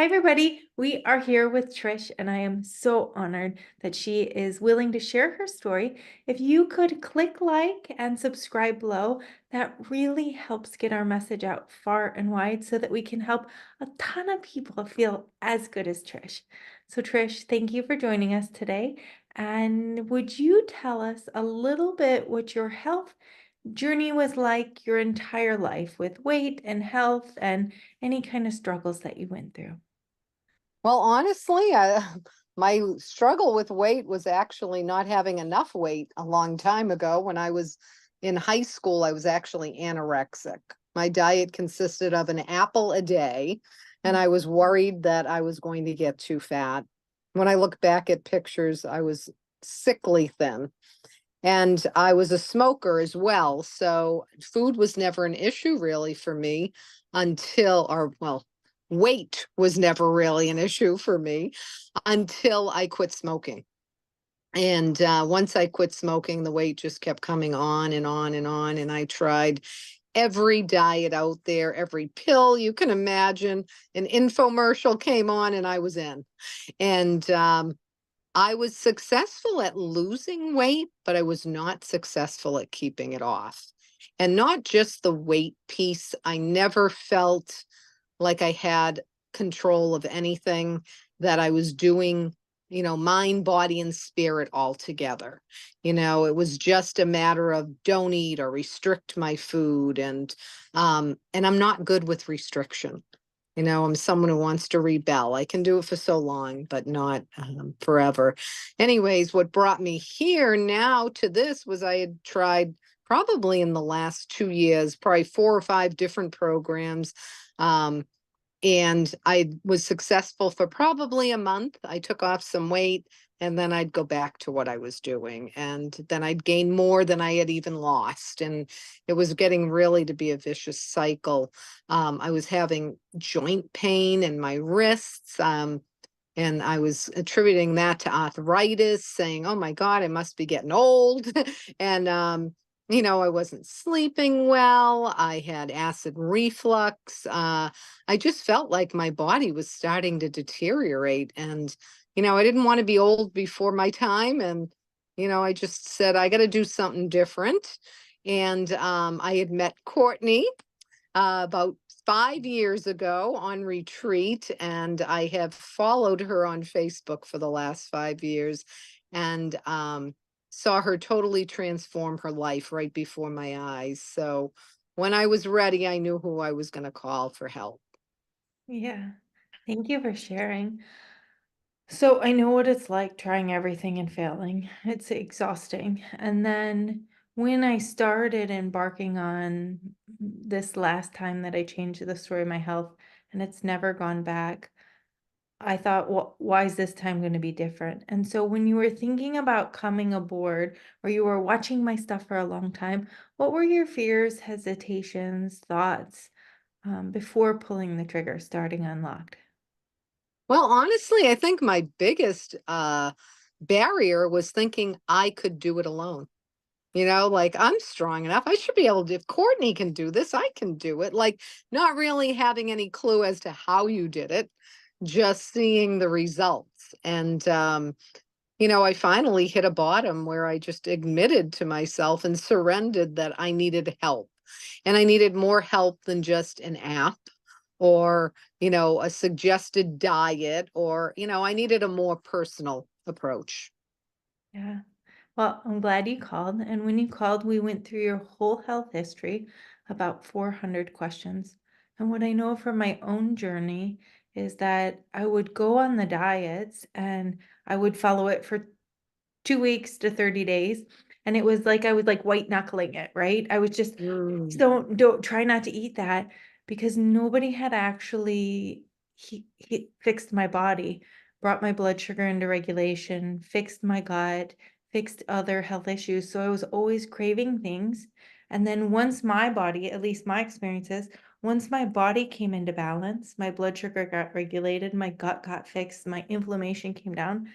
Hi, everybody. We are here with Trish, and I am so honored that she is willing to share her story. If you could click like and subscribe below, that really helps get our message out far and wide so that we can help a ton of people feel as good as Trish. So, Trish, thank you for joining us today. And would you tell us a little bit what your health journey was like your entire life with weight and health and any kind of struggles that you went through? Well, honestly, my struggle with weight was actually not having enough weight a long time ago. When I was in high school, I was actually anorexic. My diet consisted of an apple a day, and I was worried that I was going to get too fat. When I look back at pictures, I was sickly thin. And I was a smoker as well. So food was never an issue really for me weight was never really an issue for me until I quit smoking. And once I quit smoking, the weight just kept coming on and on and on. And I tried every diet out there, every pill you can imagine. An infomercial came on and I was in. And I was successful at losing weight, but I was not successful at keeping it off. And not just the weight piece. I never felt like I had control of anything that I was doing, mind, body, and spirit all together. It was just a matter of don't eat or restrict my food. And I'm not good with restriction. I'm someone who wants to rebel. I can do it for so long, but not forever. Anyways, what brought me here now to this was I had tried probably in the last 2 years, probably 4 or 5 different programs. Um, and I was successful for probably a month. I took off some weight and then I'd go back to what I was doing. And then I'd gain more than I had even lost. And it was getting really to be a vicious cycle. I was having joint pain in my wrists. And I was attributing that to arthritis, saying, oh my God, I must be getting old. and I wasn't sleeping well. I had acid reflux. I just felt like my body was starting to deteriorate. And, I didn't want to be old before my time. And, I just said, I got to do something different. And I had met Courtney about 5 years ago on retreat, and I have followed her on Facebook for the last 5 years. And saw her totally transform her life right before my eyes. So when I was ready, I knew who I was going to call for help. Yeah. Thank you for sharing. So I know what it's like trying everything and failing. It's exhausting. And then when I started embarking on this last time that I changed the story of my health and it's never gone back, I thought, well, why is this time going to be different? And so when you were thinking about coming aboard or you were watching my stuff for a long time, what were your fears, hesitations, thoughts before pulling the trigger, starting Unlocked? Well, honestly, I think my biggest barrier was thinking I could do it alone. Like I'm strong enough. I should be able to. If Courtney can do this, I can do it. Like not really having any clue as to how you did it, just seeing the results. And, I finally hit a bottom where I just admitted to myself and surrendered that I needed help. And I needed more help than just an app or, a suggested diet or, I needed a more personal approach. Yeah. Well, I'm glad you called. And when you called, we went through your whole health history, about 400 questions. And what I know from my own journey is that I would go on the diets and I would follow it for 2 weeks to 30 days. And it was like I was like white knuckling it, right? I was just Mm. don't try not to eat that because nobody had actually he fixed my body, brought my blood sugar into regulation, fixed my gut, fixed other health issues. So I was always craving things. And then once my body, at least my experiences, once my body came into balance, my blood sugar got regulated, my gut got fixed, my inflammation came down,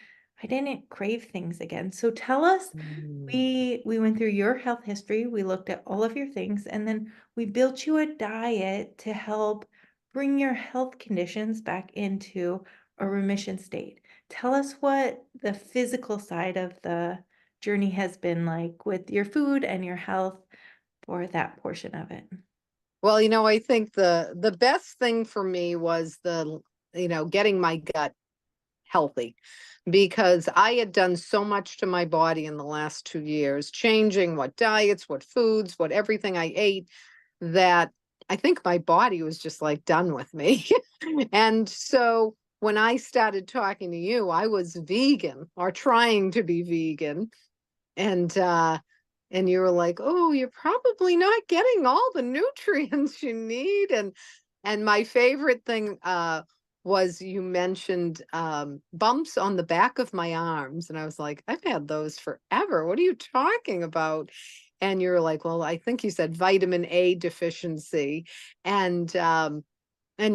I didn't crave things again. So tell us, Mm. we went through your health history, we looked at all of your things, and then we built you a diet to help bring your health conditions back into a remission state. Tell us what the physical side of the journey has been like with your food and your health for that portion of it. Well, I think the best thing for me was getting my gut healthy, because I had done so much to my body in the last 2 years, changing what diets, what foods, what everything I ate, that I think my body was just like done with me. And so when I started talking to you, I was vegan or trying to be vegan. And you were like, "Oh, you're probably not getting all the nutrients you need." And my favorite thing was you mentioned bumps on the back of my arms, and I was like, "I've had those forever. What are you talking about?" And you were like, "Well, I think you said vitamin A deficiency." And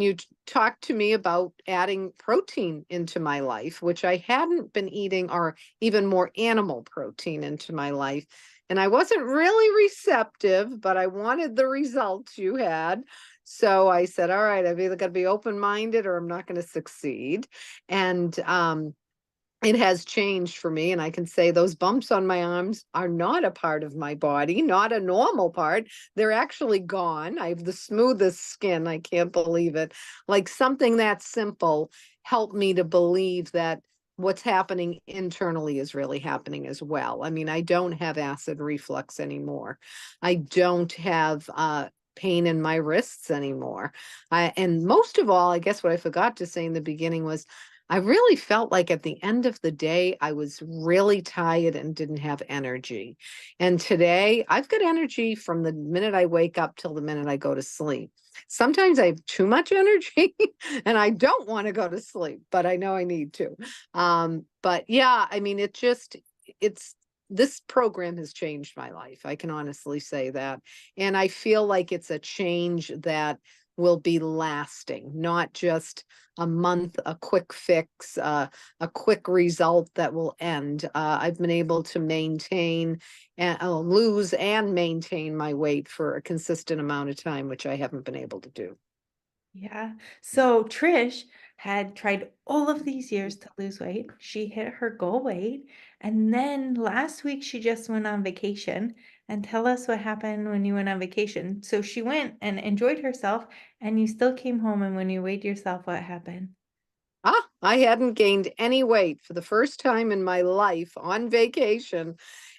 you talked to me about adding protein into my life, which I hadn't been eating, or even more animal protein into my life. And I wasn't really receptive, but I wanted the results you had. So I said, all right, I've either got to be open minded or I'm not going to succeed. And it has changed for me, and I can say those bumps on my arms are not a part of my body, not a normal part. They're actually gone. I have the smoothest skin. I can't believe it. Like, something that simple helped me to believe that what's happening internally is really happening as well. I mean, I don't have acid reflux anymore. I don't have pain in my wrists anymore. And most of all, I guess what I forgot to say in the beginning was, I really felt like at the end of the day, I was really tired and didn't have energy. And today, I've got energy from the minute I wake up till the minute I go to sleep. Sometimes I have too much energy and I don't want to go to sleep, but I know I need to. But yeah, I mean, it's, this program has changed my life. I can honestly say that. And I feel like it's a change that will be lasting, not just a month, a quick fix, a quick result that will end. I've been able to maintain and lose and maintain my weight for a consistent amount of time, which I haven't been able to do. Yeah. So Trish had tried all of these years to lose weight. She hit her goal weight. And then last week she just went on vacation. And tell us what happened when you went on vacation. So she went and enjoyed herself, and you still came home. And when you weighed yourself, what happened? I hadn't gained any weight for the first time in my life on vacation.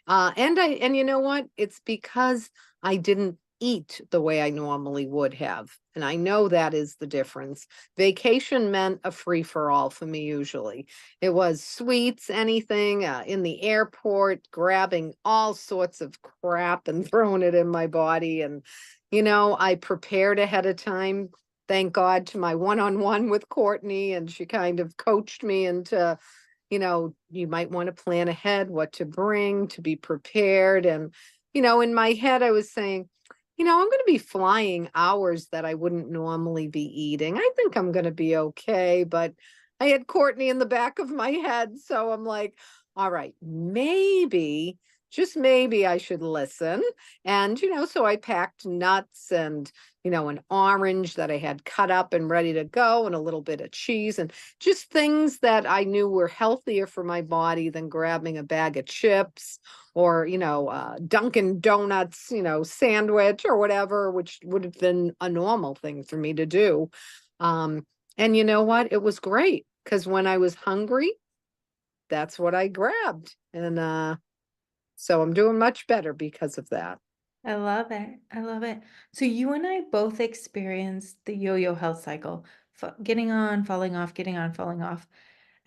And you know what? It's because I didn't eat the way I normally would have. And I know that is the difference. Vacation meant a free for all for me usually. It was sweets, anything in the airport, grabbing all sorts of crap and throwing it in my body. And, I prepared ahead of time, thank God, to my one-on-one with Courtney, and she kind of coached me into, you might want to plan ahead what to bring to be prepared. And, in my head, I was saying, I'm going to be flying hours that I wouldn't normally be eating. I think I'm going to be okay. But I had Courtney in the back of my head. So I'm like, all right, maybe, just maybe I should listen. And, so I packed nuts and, an orange that I had cut up and ready to go, and a little bit of cheese, and just things that I knew were healthier for my body than grabbing a bag of chips or, Dunkin' Donuts, sandwich or whatever, which would have been a normal thing for me to do. Um, and you know what? It was great, because when I was hungry, that's what I grabbed. And so I'm doing much better because of that. I love it. I love it. So you and I both experienced the yo-yo health cycle, getting on, falling off, getting on, falling off.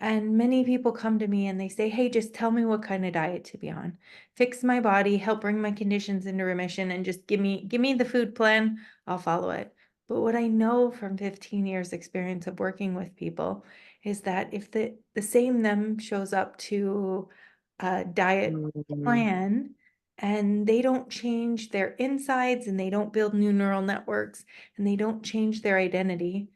And many people come to me and they say, "Hey, just tell me what kind of diet to be on. Fix my body, help bring my conditions into remission, and just give me the food plan. I'll follow it." But what I know from 15 years experience of working with people is that if the same them shows up to a diet Mm. plan and they don't change their insides and they don't build new neural networks and they don't change their identity,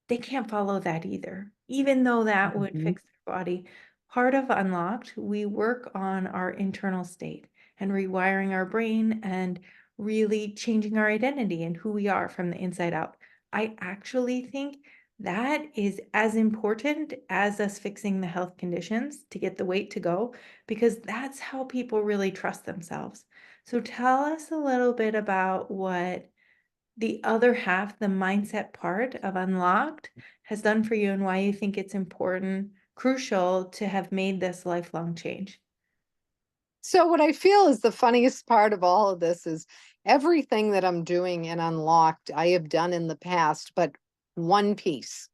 they can't follow that either, even though that would Mhm. fix their body. Part of Unlocked, we work on our internal state and rewiring our brain and really changing our identity and who we are from the inside out. I actually think that is as important as us fixing the health conditions to get the weight to go, because that's how people really trust themselves. So tell us a little bit about what the other half, the mindset part of Unlocked, has done for you and why you think it's important, crucial to have made this lifelong change. So what I feel is the funniest part of all of this is everything that I'm doing in Unlocked, I have done in the past, but one piece.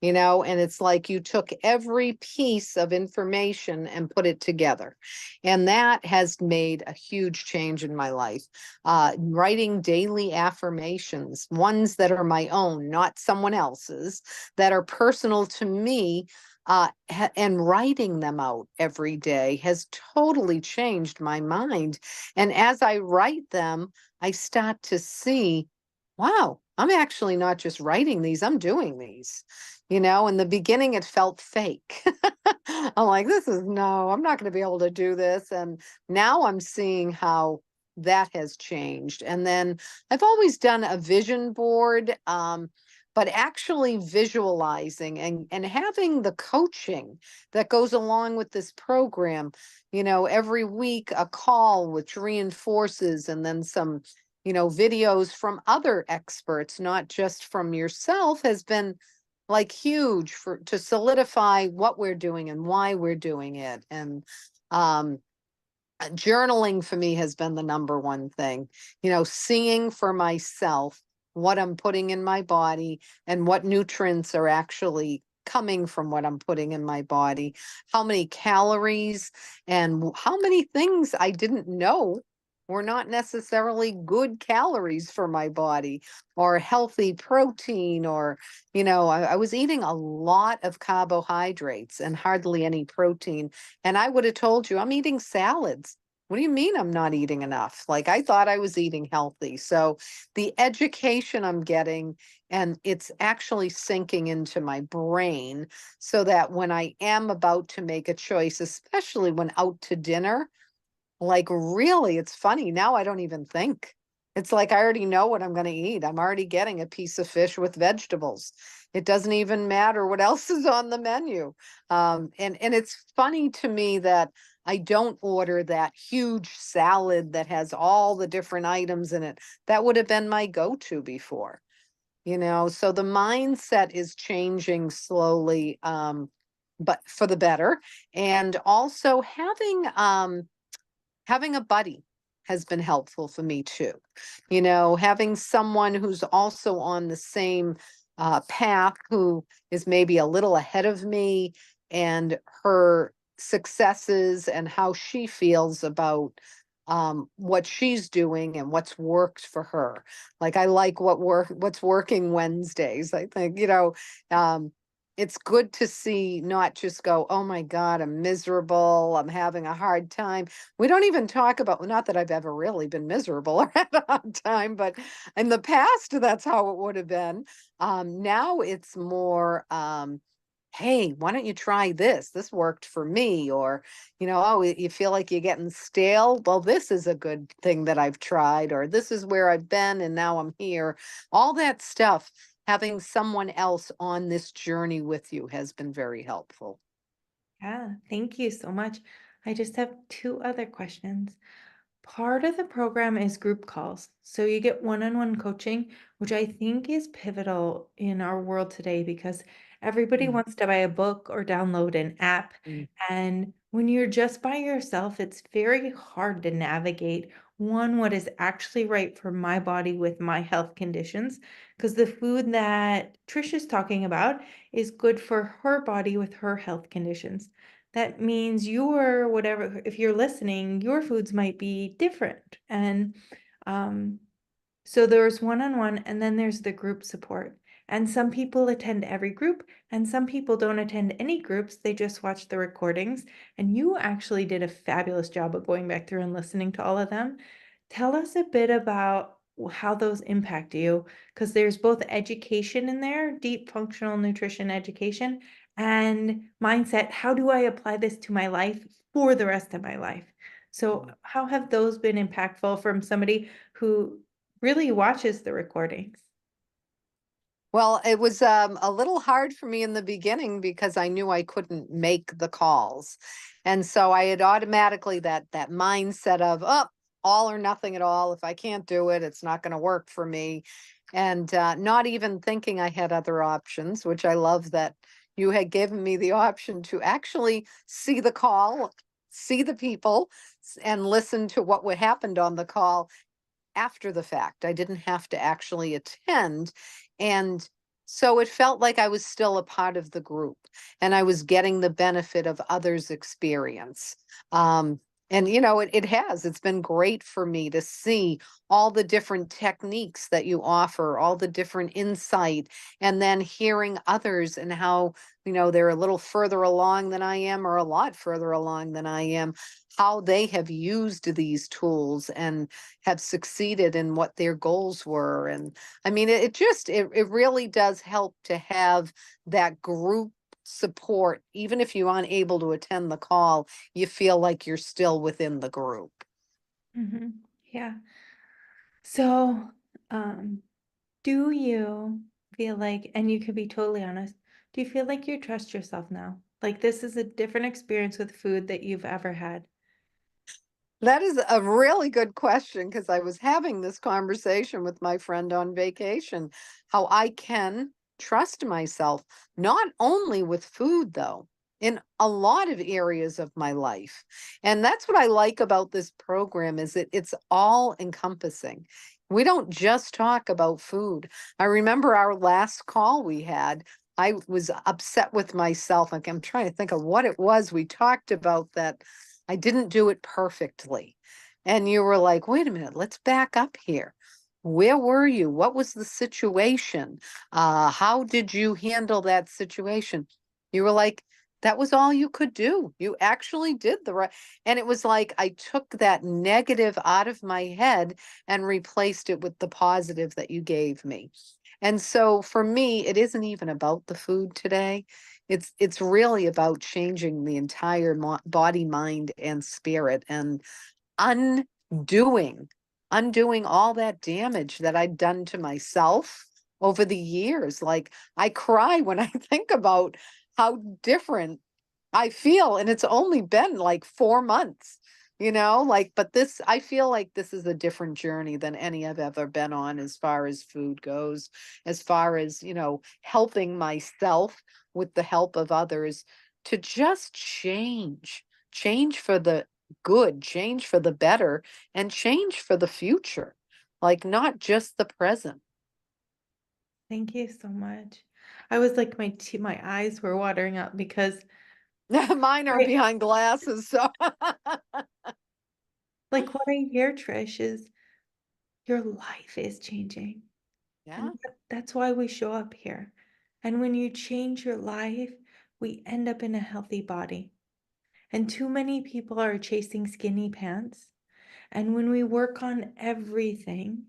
And it's like you took every piece of information and put it together. And that has made a huge change in my life. Writing daily affirmations, ones that are my own, not someone else's, that are personal to me. And writing them out every day has totally changed my mind. And as I write them, I start to see, wow, I'm actually not just writing these, I'm doing these. In the beginning, it felt fake. I'm like, this is no, I'm not going to be able to do this. And now I'm seeing how that has changed. And then I've always done a vision board, but actually visualizing and having the coaching that goes along with this program, every week a call which reinforces, and then some videos from other experts, not just from yourself, has been like huge for to solidify what we're doing and why we're doing it. And um journaling for me has been the number one thing, seeing for myself what I'm putting in my body and what nutrients are actually coming from what I'm putting in my body, how many calories and how many things I didn't know were not necessarily good calories for my body, or healthy protein, or I was eating a lot of carbohydrates and hardly any protein, and I would have told you I'm eating salads. What do you mean I'm not eating enough? Like, I thought I was eating healthy. So the education I'm getting, and it's actually sinking into my brain, so that when I am about to make a choice, especially when out to dinner, like, really, it's funny. Now I don't even think. It's like I already know what I'm going to eat. I'm already getting a piece of fish with vegetables. It doesn't even matter what else is on the menu. And it's funny to me that I don't order that huge salad that has all the different items in it. That would have been my go-to before. So the mindset is changing slowly, but for the better. And also having a buddy has been helpful for me too. Having someone who's also on the same path, who is maybe a little ahead of me, and her successes and how she feels about what she's doing and what's worked for her. Like, I like what's working Wednesdays. I think, um, it's good to see, not just go, oh my God, I'm miserable, I'm having a hard time. We don't even talk about, not that I've ever really been miserable or had a hard time, but in the past, that's how it would have been. Now it's more, hey, why don't you try this? This worked for me. Or, oh, you feel like you're getting stale. Well, this is a good thing that I've tried, or this is where I've been and now I'm here. All that stuff, having someone else on this journey with you has been very helpful. Yeah, thank you so much. I just have two other questions. Part of the program is group calls. So you get one-on-one coaching, which I think is pivotal in our world today because everybody Mm, wants to buy a book or download an app. mm, And when you're just by yourself, it's very hard to navigate one, what is actually right for my body with my health conditions. Because the food that Trish is talking about is good for her body with her health conditions. That means your whatever, if you're listening, your foods might be different. And um, so there's one-on-one, and then there's the group support. And some people attend every group, and some people don't attend any groups. They just watch the recordings. And you actually did a fabulous job of going back through and listening to all of them. Tell us a bit about how those impact you, because there's both education in there, deep functional nutrition education, and mindset. How do I apply this to my life for the rest of my life? So, mm. how have those been impactful from somebody who really watches the recordings? Well, it was a little hard for me in the beginning because I knew I couldn't make the calls. And so I had automatically that mindset of, oh, all or nothing at all. If I can't do it, it's not going to work for me. And not even thinking I had other options, which I love that you had given me the option to actually see the call, see the people, and listen to what would happened on the call after the fact. I didn't have to actually attend. And so it felt like I was still a part of the group and I was getting the benefit of others' experience. Um, and it's been great for me to see all the different techniques that you offer, all the different insight, and then hearing others and how, they're a little further along than I am or a lot further along than I am, how they have used these tools and have succeeded in what their goals were. And I mean, it really does help to have that group support. Even if you aren't able to attend the call, you feel like you're still within the group. Yeah. So, um, do you feel like, and you could be totally honest, do you feel like you trust yourself now? Like this is a different experience with food that you've ever had? That is a really good question because I was having this conversation with my friend on vacation, how I can trust myself, not only with food, though, in a lot of areas of my life. And that's what I like about this program is it's all encompassing. We don't just talk about food. I remember our last call we had. I was upset with myself. Like I'm trying to think of what it was we talked about that I didn't do it perfectly. And you were like, wait a minute, let's back up here. Where were you? What was the situation? How did you handle that situation? You were like, that was all you could do. You actually did the right. And it was like I took that negative out of my head and replaced it with the positive that you gave me. And so for me, it isn't even about the food today. It's really about changing the entire body, mind, and spirit, and undoing undoing all that damage that I'd done to myself over the years. Like I cry when I think about how different I feel, and it's only been like 4 months, like, but I feel like this is a different journey than any I've ever been on as far as food goes, as far as, helping myself with the help of others to just change for the good, change for the better, and change for the future. Like not just the present. Thank you so much. I was like my eyes were watering up because Mine are I, behind glasses, so like what I hear, Trish, is your life is changing. yeah. And that's why we show up here. And when you change your life, we end up in a healthy body. And too many people are chasing skinny pants. And when we work on everything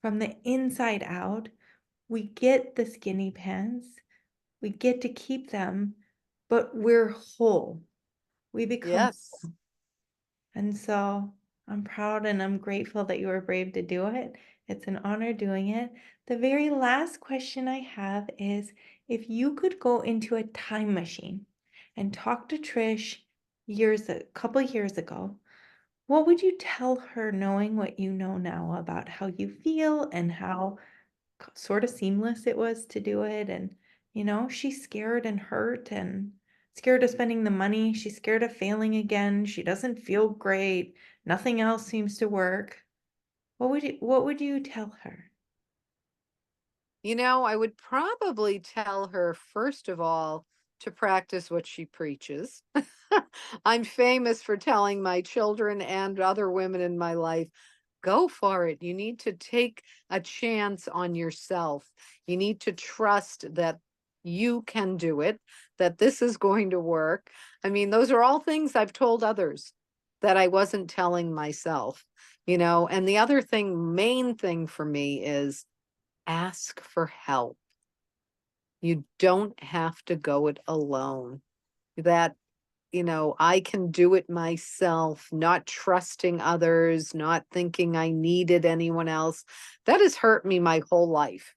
from the inside out, we get the skinny pants, we get to keep them, but we're whole. We become Yes. whole. And so I'm proud and I'm grateful that you were brave to do it. It's an honor doing it. The very last question I have is if you could go into a time machine and talk to Trish a couple years ago, what would you tell her knowing what you know now about how you feel and how sort of seamless it was to do it? And, she's scared and hurt and scared of spending the money. She's scared of failing again. She doesn't feel great. Nothing else seems to work. What would you tell her? I would probably tell her, first of all, to practice what she preaches. I'm famous for telling my children and other women in my life, go for it. You need to take a chance on yourself. You need to trust that you can do it, that this is going to work. I mean, those are all things I've told others that I wasn't telling myself, and the other thing, main thing for me is ask for help. You don't have to go it alone. That, I can do it myself, not trusting others, not thinking I needed anyone else. That has hurt me my whole life.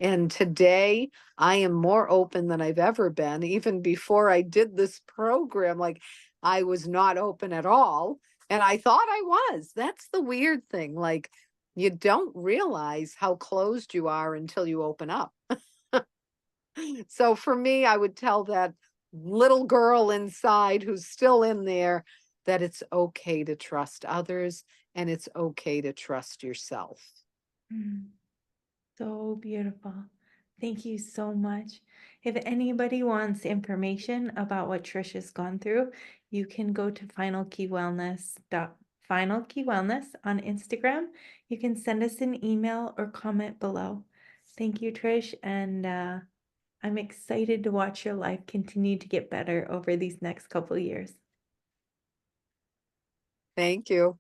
And today I am more open than I've ever been. Even before I did this program, like I was not open at all. And I thought I was. That's the weird thing. Like you don't realize how closed you are until you open up. So for me, I would tell that little girl inside who's still in there that it's okay to trust others and it's okay to trust yourself. Mm. So beautiful. Thank you so much. If anybody wants information about what Trish has gone through, you can go to Final Key Wellness on Instagram. You can send us an email or comment below. Thank you, Trish, and I'm excited to watch your life continue to get better over these next couple years. Thank you.